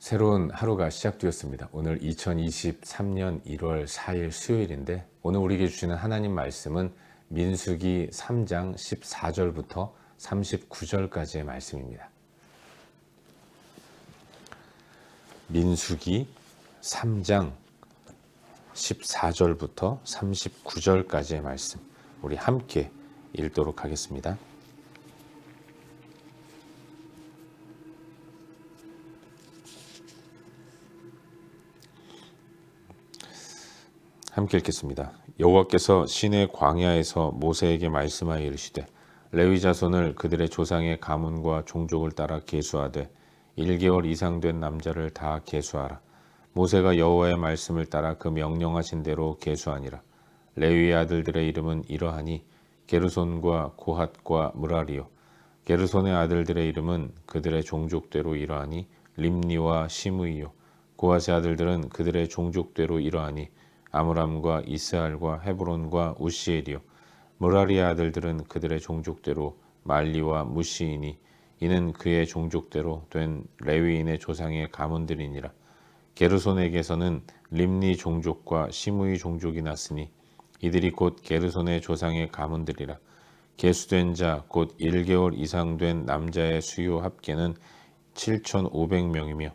새로운 하루가 시작되었습니다. 오늘 2023년 1월 4일 수요일인데 오늘 우리에게 주시는 하나님 말씀은 민수기 3장 14절부터 39절까지의 말씀입니다. 민수기 3장 14절부터 39절까지의 말씀 우리 함께 읽도록 하겠습니다. 함께 읽겠습니다. 여호와께서 시내 광야에서 모세에게 말씀하여 이르시되 레위 자손을 그들의 조상의 가문과 종족을 따라 계수하되 1개월 이상 된 남자를 다 계수하라. 모세가 여호와의 말씀을 따라 그 명령하신 대로 계수하니라. 레위의 아들들의 이름은 이러하니 게르손과 고핫과 므라리요. 게르손의 아들들의 이름은 그들의 종족대로 이러하니 림니와 시므이요. 고핫의 아들들은 그들의 종족대로 이러하니 아므람과 이스알과 헤브론과 우시엘이요. 므라리의 아들들은 그들의 종족대로 말리와 무시이니 이는 그의 종족대로 된 레위인의 조상의 가문들이니라. 게르손에게서는 림니 종족과 시므이 종족이 났으니 이들이 곧 게르손의 조상의 가문들이라. 계수된 자 곧 1개월 이상 된 남자의 수요 합계는 7,500명이며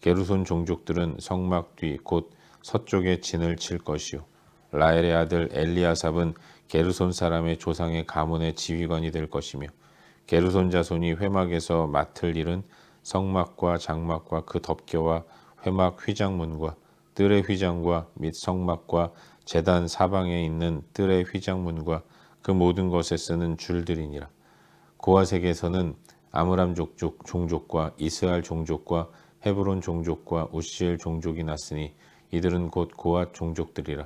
게르손 종족들은 성막 뒤 곧 서쪽에 진을 칠 것이요. 라엘의 아들 엘리아삽은 게르손 사람의 조상의 가문의 지휘관이 될 것이며 게르손 자손이 회막에서 맡을 일은 성막과 장막과 그 덮개와 회막 휘장문과 뜰의 휘장과 및 성막과 제단 사방에 있는 뜰의 휘장문과 그 모든 것에 쓰는 줄들이니라. 고핫에게서는 아므람 종족과 이스알 종족과 헤브론 종족과 우시엘 종족이 났으니 이들은 곧 고핫 종족들이라.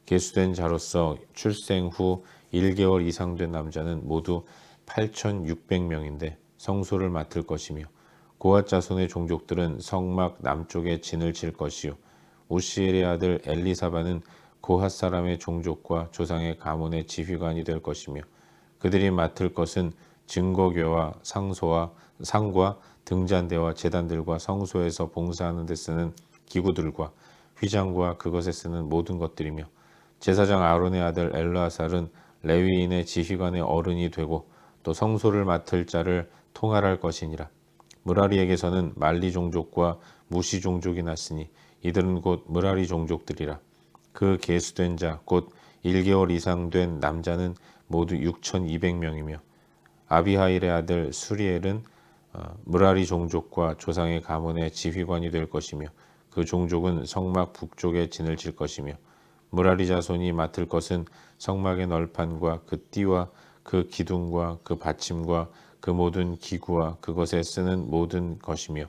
계수된 자로서 출생 후 1개월 이상 된 남자는 모두 8,600명인데 성소를 맡을 것이며 고핫 자손의 종족들은 성막 남쪽에 진을 칠 것이요. 우시엘의 아들 엘리사바는 고핫 사람의 종족과 조상의 가문의 지휘관이 될 것이며 그들이 맡을 것은 증거궤와 상과 등잔대와 제단들과 성소에서 봉사하는 데 쓰는 기구들과 휘장과 그것에 쓰는 모든 것들이며 제사장 아론의 아들 엘르아살은 레위인의 지휘관의 어른이 되고 또 성소를 맡을 자를 통할할 것이니라. 므라리에게서는 말리 종족과 무시 종족이 났으니 이들은 곧 므라리 종족들이라. 그 계수된 자 곧 1개월 이상 된 남자는 모두 6,200명이며 아비하일의 아들 수리엘은 므라리 종족과 조상의 가문의 지휘관이 될 것이며 그 종족은 성막 북쪽에 진을 칠 것이며 므라리 자손이 맡을 것은 성막의 널판과 그 띠와 그 기둥과 그 받침과 그 모든 기구와 그것에 쓰는 모든 것이며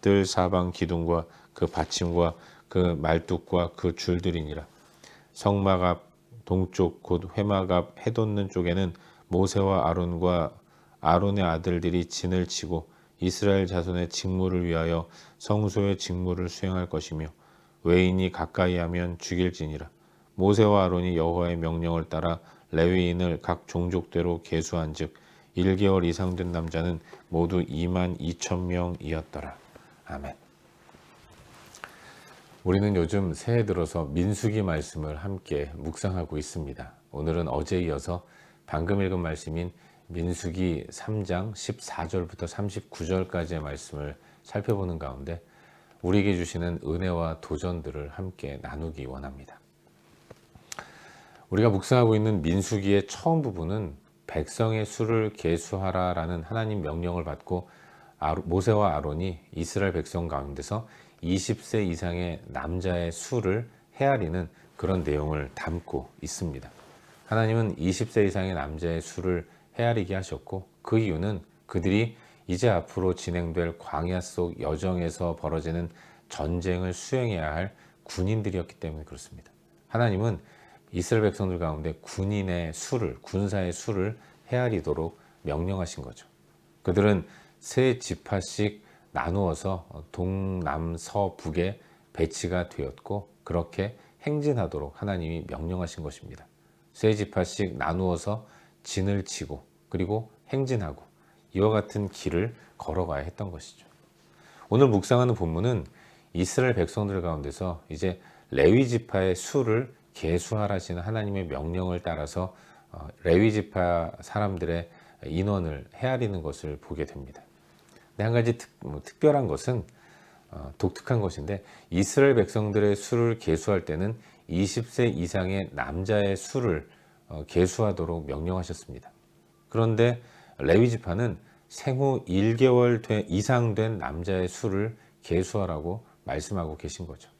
뜰 사방 기둥과 그 받침과 그 말뚝과 그 줄들이니라. 성막 앞 동쪽 곧 회막 앞 해돋는 쪽에는 모세와 아론과 아론의 아들들이 진을 치고 이스라엘 자손의 직무를 위하여 성소의 직무를 수행할 것이며 외인이 가까이 하면 죽일지니라. 모세와 아론이 여호와의 명령을 따라 레위인을 각 종족대로 계수한즉 1개월 이상 된 남자는 모두 22,000명이었더라. 아멘. 우리는 요즘 새해 들어서 민수기 말씀을 함께 묵상하고 있습니다. 오늘은 어제에 이어서 방금 읽은 말씀인 민수기 3장 14절부터 39절까지의 말씀을 살펴보는 가운데 우리에게 주시는 은혜와 도전들을 함께 나누기 원합니다. 우리가 묵상하고 있는 민수기의 처음 부분은 백성의 수를 계수하라 라는 하나님 명령을 받고 모세와 아론이 이스라엘 백성 가운데서 20세 이상의 남자의 수를 헤아리는 그런 내용을 담고 있습니다. 하나님은 20세 이상의 남자의 수를 헤아리게 하셨고 그 이유는 그들이 이제 앞으로 진행될 광야 속 여정에서 벌어지는 전쟁을 수행해야 할 군인들이었기 때문에 그렇습니다. 하나님은 이스라엘 백성들 가운데 군인의 수를, 군사의 수를 헤아리도록 명령하신 거죠. 그들은 세 지파씩 나누어서 동남서북에 배치가 되었고 그렇게 행진하도록 하나님이 명령하신 것입니다. 세 지파씩 나누어서 진을 치고 그리고 행진하고 이와 같은 길을 걸어가야 했던 것이죠. 오늘 묵상하는 본문은 이스라엘 백성들 가운데서 이제 레위 지파의 수를 계수하라시는 하나님의 명령을 따라서 레위 지파 사람들의 인원을 헤아리는 것을 보게 됩니다. 근데 한 가지 특별한 것은 독특한 것인데, 이스라엘 백성들의 수를 계수할 때는 20세 이상의 남자의 수를 계수하도록 명령하셨습니다. 그런데 레위 지파는 생후 1개월 이상 된 남자의 수를 계수하라고 말씀하고 계신 거죠.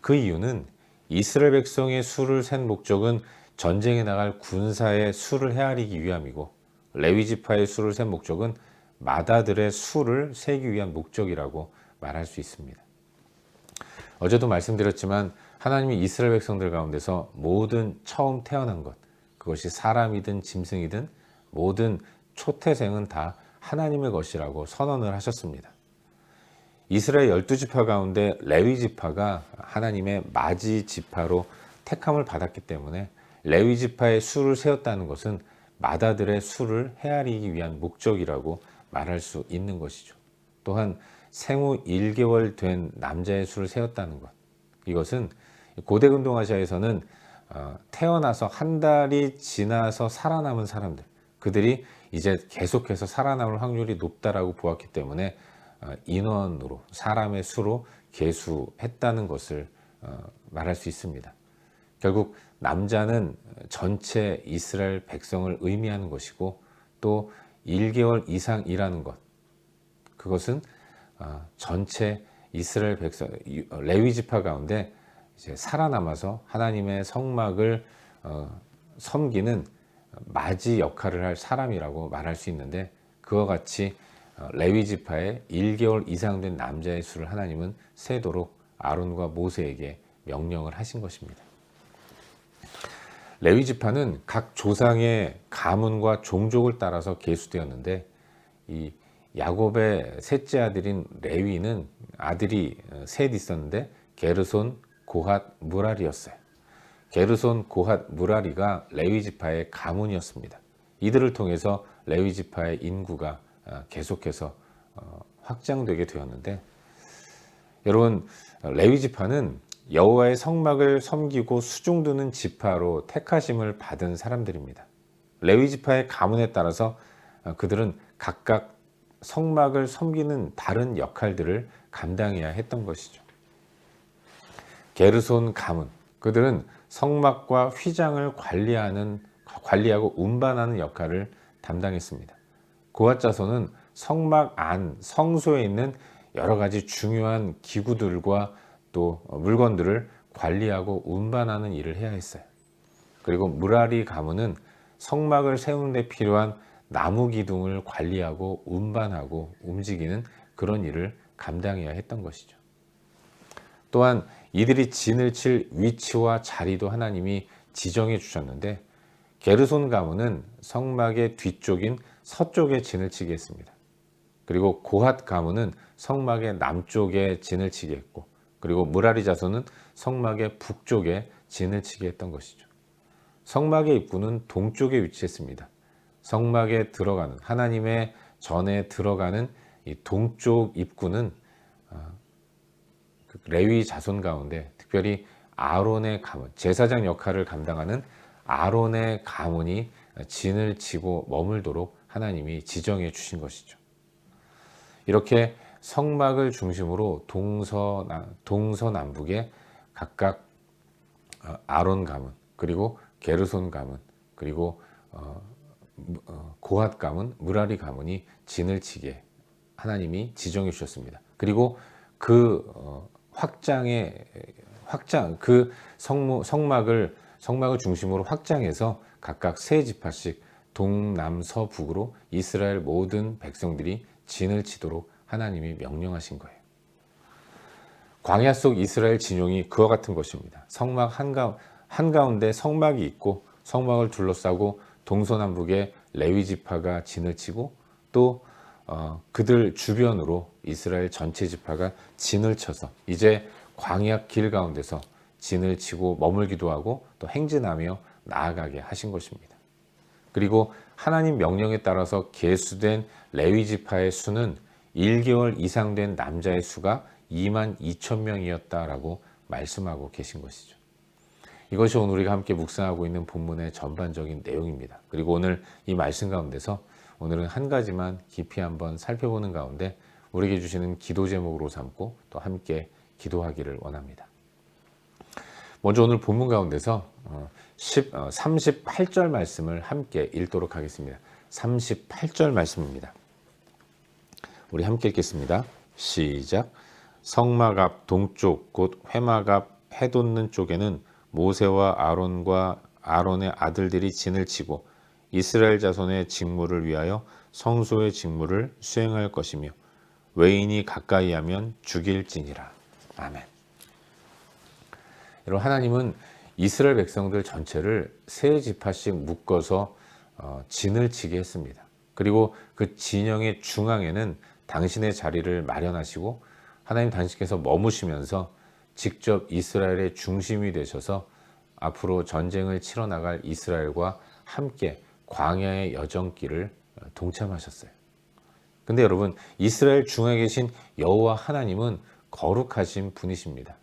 그 이유는 이스라엘 백성의 수를 센 목적은 전쟁에 나갈 군사의 수를 헤아리기 위함이고, 레위 지파의 수를 센 목적은 마다들의 수를 세기 위한 목적이라고 말할 수 있습니다. 어제도 말씀드렸지만 하나님이 이스라엘 백성들 가운데서 모든 처음 태어난 것, 그것이 사람이든 짐승이든 모든 초태생은 다 하나님의 것이라고 선언을 하셨습니다. 이스라엘 12지파 가운데 레위 지파가 하나님의 맞이 지파로 택함을 받았기 때문에 레위 지파의 수를 세웠다는 것은 마다들의 수를 헤아리기 위한 목적이라고 말할 수 있는 것이죠. 또한 생후 1개월 된 남자의 수를 세웠다는 것, 이것은 고대 근동아시아에서는 태어나서 한 달이 지나서 살아남은 사람들, 그들이 이제 계속해서 살아남을 확률이 높다라고 보았기 때문에 인원으로, 사람의 수로 계수했다는 것을 말할 수 있습니다. 결국 남자는 전체 이스라엘 백성을 의미하는 것이고, 또 1개월 이상이라는 것, 그것은 전체 이스라엘 백성, 레위 지파 가운데 이제 살아남아서 하나님의 성막을 섬기는 맞이 역할을 할 사람이라고 말할 수 있는데, 그와 같이 레위 지파의 1개월 이상 된 남자의 수를 하나님은 세도록 아론과 모세에게 명령을 하신 것입니다. 레위 지파는 각 조상의 가문과 종족을 따라서 계수되었는데, 이 야곱의 셋째 아들인 레위는 아들이 셋 있었는데 게르손, 고핫, 무라리였어요. 게르손, 고핫, 무라리가 레위 지파의 가문이었습니다. 이들을 통해서 레위 지파의 인구가 계속해서 확장되게 되었는데, 여러분, 레위 지파는 여호와의 성막을 섬기고 수종드는 지파로 택하심을 받은 사람들입니다. 레위 지파의 가문에 따라서 그들은 각각 성막을 섬기는 다른 역할들을 감당해야 했던 것이죠. 게르손 가문, 그들은 성막과 휘장을 관리하고 운반하는 역할을 담당했습니다. 고핫 자손은 성막 안 성소에 있는 여러 가지 중요한 기구들과 또 물건들을 관리하고 운반하는 일을 해야 했어요. 그리고 무라리 가문은 성막을 세우는 데 필요한 나무 기둥을 관리하고 운반하고 움직이는 그런 일을 감당해야 했던 것이죠. 또한 이들이 진을 칠 위치와 자리도 하나님이 지정해 주셨는데, 게르손 가문은 성막의 뒤쪽인 서쪽에 진을 치게 했습니다. 그리고 고핫 가문은 성막의 남쪽에 진을 치게 했고, 그리고 무라리 자손은 성막의 북쪽에 진을 치게 했던 것이죠. 성막의 입구는 동쪽에 위치했습니다. 성막에 들어가는, 하나님의 전에 들어가는 이 동쪽 입구는 레위 자손 가운데 특별히 아론의 가문, 제사장 역할을 감당하는 아론의 가문이 진을 치고 머물도록 하나님이 지정해 주신 것이죠. 이렇게 성막을 중심으로 동서남북에 각각 아론 가문, 그리고 게르손 가문, 그리고 고핫 가문, 무라리 가문이 진을 치게 하나님이 지정해 주셨습니다. 그리고 그 성막을 중심으로 확장해서 각각 세 지파씩 동남서북으로 이스라엘 모든 백성들이 진을 치도록 하나님이 명령하신 거예요. 광야 속 이스라엘 진용이 그와 같은 것입니다. 성막 한가운데 성막이 있고, 성막을 둘러싸고 동서남북에 레위 지파가 진을 치고, 또 그들 주변으로 이스라엘 전체 지파가 진을 쳐서 이제 광야 길 가운데서 진을 치고 머물기도 하고 또 행진하며 나아가게 하신 것입니다. 그리고 하나님 명령에 따라서 계수된 레위 지파의 수는 1개월 이상 된 남자의 수가 2만 2천 명이었다라고 말씀하고 계신 것이죠. 이것이 오늘 우리가 함께 묵상하고 있는 본문의 전반적인 내용입니다. 그리고 오늘 이 말씀 가운데서 오늘은 한 가지만 깊이 한번 살펴보는 가운데 우리에게 주시는 기도 제목으로 삼고 또 함께 기도하기를 원합니다. 먼저 오늘 본문 가운데서 38절 말씀을 함께 읽도록 하겠습니다. 38절 말씀입니다. 우리 함께 읽겠습니다. 시작. 성막 앞 동쪽 곧 회막 앞 해돋는 쪽에는 모세와 아론의 아들들이 진을 치고 이스라엘 자손의 직무를 위하여 성소의 직무를 수행할 것이며 외인이 가까이 하면 죽일지니라. 아멘. 여러분, 하나님은 이스라엘 백성들 전체를 세 지파씩 묶어서 진을 치게 했습니다. 그리고 그 진영의 중앙에는 당신의 자리를 마련하시고 하나님 당신께서 머무시면서 직접 이스라엘의 중심이 되셔서 앞으로 전쟁을 치러 나갈 이스라엘과 함께 광야의 여정길을 동참하셨어요. 근데 여러분, 이스라엘 중앙에 계신 여호와 하나님은 거룩하신 분이십니다.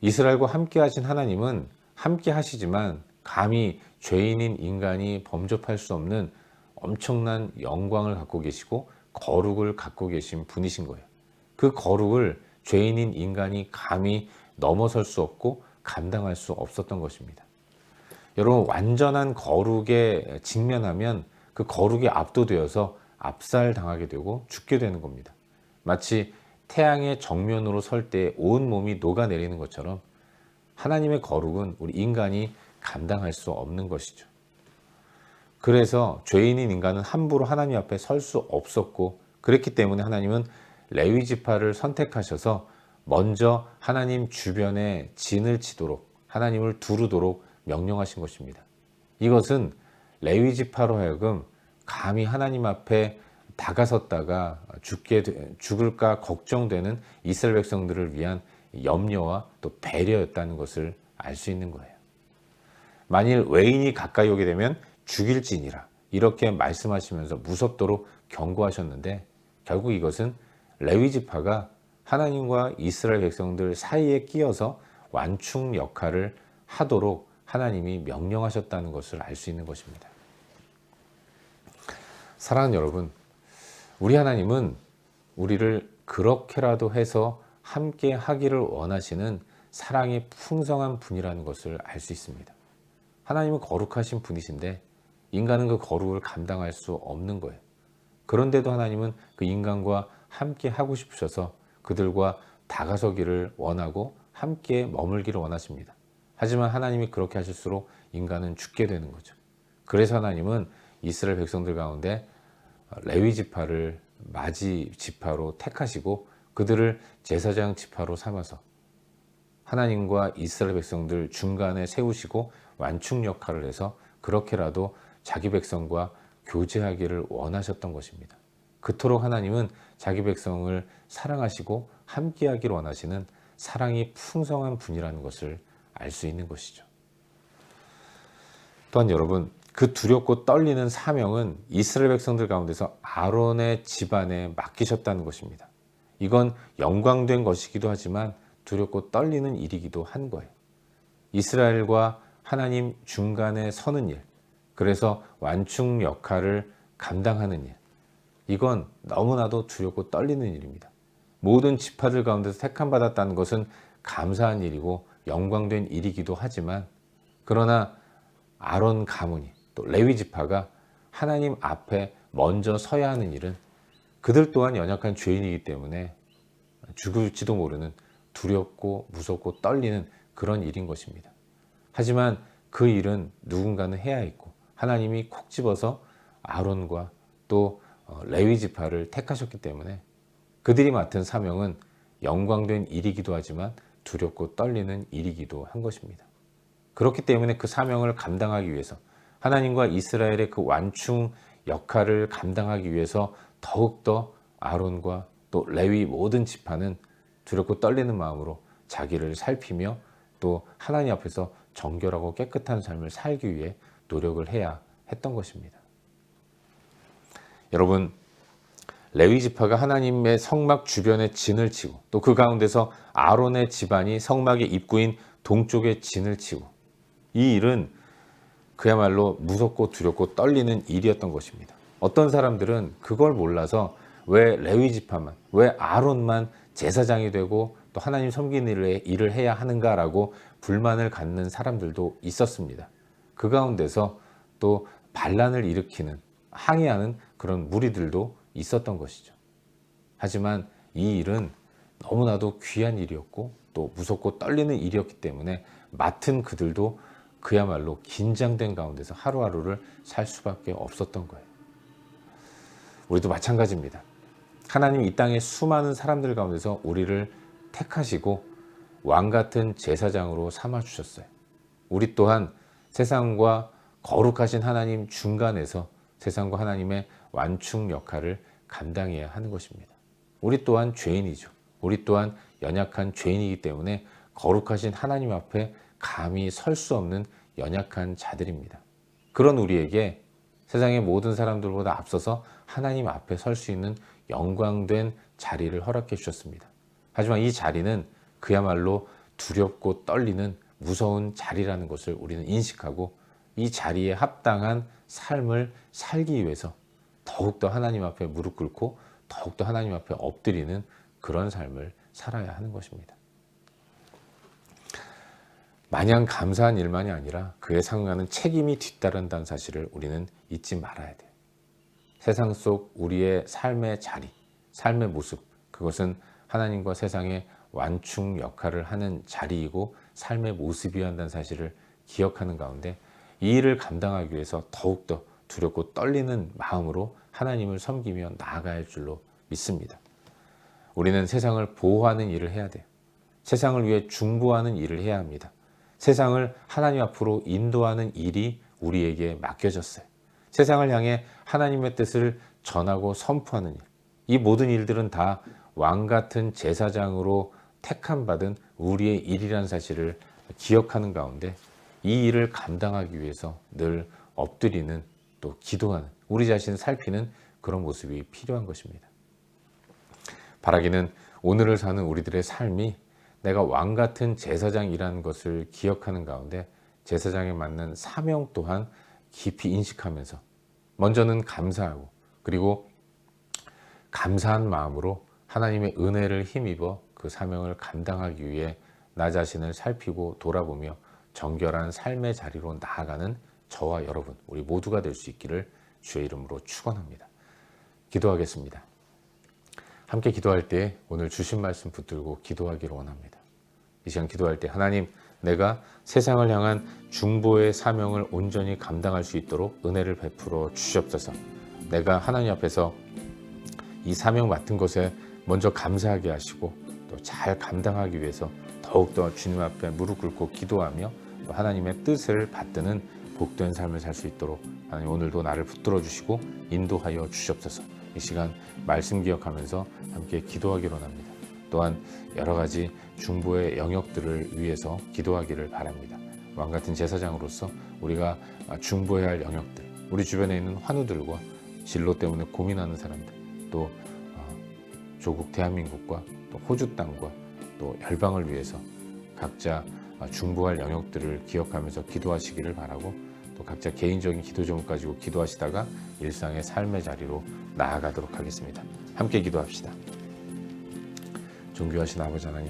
이스라엘과 함께 하신 하나님은 함께 하시지만 감히 죄인인 인간이 범접할 수 없는 엄청난 영광을 갖고 계시고 거룩을 갖고 계신 분이신 거예요. 그 거룩을 죄인인 인간이 감히 넘어설 수 없고 감당할 수 없었던 것입니다. 여러분, 완전한 거룩에 직면하면 그 거룩에 압도되어서 압살당하게 되고 죽게 되는 겁니다. 마치 태양의 정면으로 설 때 온 몸이 녹아내리는 것처럼 하나님의 거룩은 우리 인간이 감당할 수 없는 것이죠. 그래서 죄인인 인간은 함부로 하나님 앞에 설 수 없었고, 그랬기 때문에 하나님은 레위 지파를 선택하셔서 먼저 하나님 주변에 진을 치도록, 하나님을 두르도록 명령하신 것입니다. 이것은 레위 지파로 하여금 감히 하나님 앞에 다가섰다가 죽을까 걱정되는 이스라엘 백성들을 위한 염려와 또 배려였다는 것을 알 수 있는 거예요. 만일 외인이 가까이 오게 되면 죽일지니라, 이렇게 말씀하시면서 무섭도록 경고하셨는데, 결국 이것은 레위 지파가 하나님과 이스라엘 백성들 사이에 끼어서 완충 역할을 하도록 하나님이 명령하셨다는 것을 알 수 있는 것입니다. 사랑하는 여러분, 우리 하나님은 우리를 그렇게라도 해서 함께 하기를 원하시는 사랑이 풍성한 분이라는 것을 알 수 있습니다. 하나님은 거룩하신 분이신데 인간은 그 거룩을 감당할 수 없는 거예요. 그런데도 하나님은 그 인간과 함께 하고 싶으셔서 그들과 다가서기를 원하고 함께 머물기를 원하십니다. 하지만 하나님이 그렇게 하실수록 인간은 죽게 되는 거죠. 그래서 하나님은 이스라엘 백성들 가운데 레위 지파를 맞이 지파로 택하시고 그들을 제사장 지파로 삼아서 하나님과 이스라엘 백성들 중간에 세우시고 완충 역할을 해서 그렇게라도 자기 백성과 교제하기를 원하셨던 것입니다. 그토록 하나님은 자기 백성을 사랑하시고 함께하기를 원하시는 사랑이 풍성한 분이라는 것을 알 수 있는 것이죠. 또한 여러분, 그 두렵고 떨리는 사명은 이스라엘 백성들 가운데서 아론의 집안에 맡기셨다는 것입니다. 이건 영광된 것이기도 하지만 두렵고 떨리는 일이기도 한 거예요. 이스라엘과 하나님 중간에 서는 일, 그래서 완충 역할을 감당하는 일, 이건 너무나도 두렵고 떨리는 일입니다. 모든 지파들 가운데서 택함받았다는 것은 감사한 일이고 영광된 일이기도 하지만, 그러나 아론 가문이 또 레위 지파가 하나님 앞에 먼저 서야 하는 일은 그들 또한 연약한 죄인이기 때문에 죽을지도 모르는 두렵고 무섭고 떨리는 그런 일인 것입니다. 하지만 그 일은 누군가는 해야 했고 하나님이 콕 집어서 아론과 또 레위 지파를 택하셨기 때문에 그들이 맡은 사명은 영광된 일이기도 하지만 두렵고 떨리는 일이기도 한 것입니다. 그렇기 때문에 그 사명을 감당하기 위해서, 하나님과 이스라엘의 그 완충 역할을 감당하기 위해서 더욱더 아론과 또 레위 모든 지파는 두렵고 떨리는 마음으로 자기를 살피며 또 하나님 앞에서 정결하고 깨끗한 삶을 살기 위해 노력을 해야 했던 것입니다. 여러분, 레위 지파가 하나님의 성막 주변에 진을 치고 또 그 가운데서 아론의 집안이 성막의 입구인 동쪽에 진을 치고, 이 일은 그야말로 무섭고 두렵고 떨리는 일이었던 것입니다. 어떤 사람들은 그걸 몰라서 왜 레위 지파만, 왜 아론만 제사장이 되고 또 하나님 섬기는 일을 해야 하는가라고 불만을 갖는 사람들도 있었습니다. 그 가운데서 또 반란을 일으키는, 항의하는 그런 무리들도 있었던 것이죠. 하지만 이 일은 너무나도 귀한 일이었고 또 무섭고 떨리는 일이었기 때문에 맡은 그들도 그야말로 긴장된 가운데서 하루하루를 살 수밖에 없었던 거예요. 우리도 마찬가지입니다. 하나님 이 땅의 수많은 사람들 가운데서 우리를 택하시고 왕 같은 제사장으로 삼아 주셨어요. 우리 또한 세상과 거룩하신 하나님 중간에서 세상과 하나님의 완충 역할을 감당해야 하는 것입니다. 우리 또한 죄인이죠. 우리 또한 연약한 죄인이기 때문에 거룩하신 하나님 앞에 감히 설 수 없는 연약한 자들입니다. 그런 우리에게 세상의 모든 사람들보다 앞서서 하나님 앞에 설 수 있는 영광된 자리를 허락해 주셨습니다. 하지만 이 자리는 그야말로 두렵고 떨리는 무서운 자리라는 것을 우리는 인식하고 이 자리에 합당한 삶을 살기 위해서 더욱더 하나님 앞에 무릎 꿇고 더욱더 하나님 앞에 엎드리는 그런 삶을 살아야 하는 것입니다. 마냥 감사한 일만이 아니라 그에 상응하는 책임이 뒤따른다는 사실을 우리는 잊지 말아야 돼요. 세상 속 우리의 삶의 자리, 삶의 모습, 그것은 하나님과 세상의 완충 역할을 하는 자리이고 삶의 모습이어야 한다는 사실을 기억하는 가운데 이 일을 감당하기 위해서 더욱더 두렵고 떨리는 마음으로 하나님을 섬기며 나아가야 할 줄로 믿습니다. 우리는 세상을 보호하는 일을 해야 돼요. 세상을 위해 중보하는 일을 해야 합니다. 세상을 하나님 앞으로 인도하는 일이 우리에게 맡겨졌어요. 세상을 향해 하나님의 뜻을 전하고 선포하는 일, 이 모든 일들은 다 왕 같은 제사장으로 택함받은 우리의 일이라는 사실을 기억하는 가운데 이 일을 감당하기 위해서 늘 엎드리는, 또 기도하는, 우리 자신을 살피는 그런 모습이 필요한 것입니다. 바라기는 오늘을 사는 우리들의 삶이 내가 왕 같은 제사장이라는 것을 기억하는 가운데 제사장에 맞는 사명 또한 깊이 인식하면서 먼저는 감사하고, 그리고 감사한 마음으로 하나님의 은혜를 힘입어 그 사명을 감당하기 위해 나 자신을 살피고 돌아보며 정결한 삶의 자리로 나아가는 저와 여러분, 우리 모두가 될 수 있기를 주의 이름으로 축원합니다. 기도하겠습니다. 함께 기도할 때 오늘 주신 말씀 붙들고 기도하기를 원합니다. 이 시간 기도할 때 하나님, 내가 세상을 향한 중보의 사명을 온전히 감당할 수 있도록 은혜를 베풀어 주시옵소서. 내가 하나님 앞에서 이 사명 맡은 것에 먼저 감사하게 하시고 또 잘 감당하기 위해서 더욱더 주님 앞에 무릎 꿇고 기도하며 또 하나님의 뜻을 받드는 복된 삶을 살 수 있도록 하나님 오늘도 나를 붙들어 주시고 인도하여 주시옵소서. 이 시간 말씀 기억하면서 함께 기도하기로 합니다. 또한 여러 가지 중보의 영역들을 위해서 기도하기를 바랍니다. 왕같은 제사장으로서 우리가 중보해야 할 영역들, 우리 주변에 있는 환우들과 진로 때문에 고민하는 사람들, 또 조국 대한민국과 또 호주 땅과 또 열방을 위해서 각자 중보할 영역들을 기억하면서 기도하시기를 바라고, 또 각자 개인적인 기도 제목 가지고 기도하시다가 일상의 삶의 자리로 나아가도록 하겠습니다. 함께 기도합시다. 존귀하신 아버지 하나님,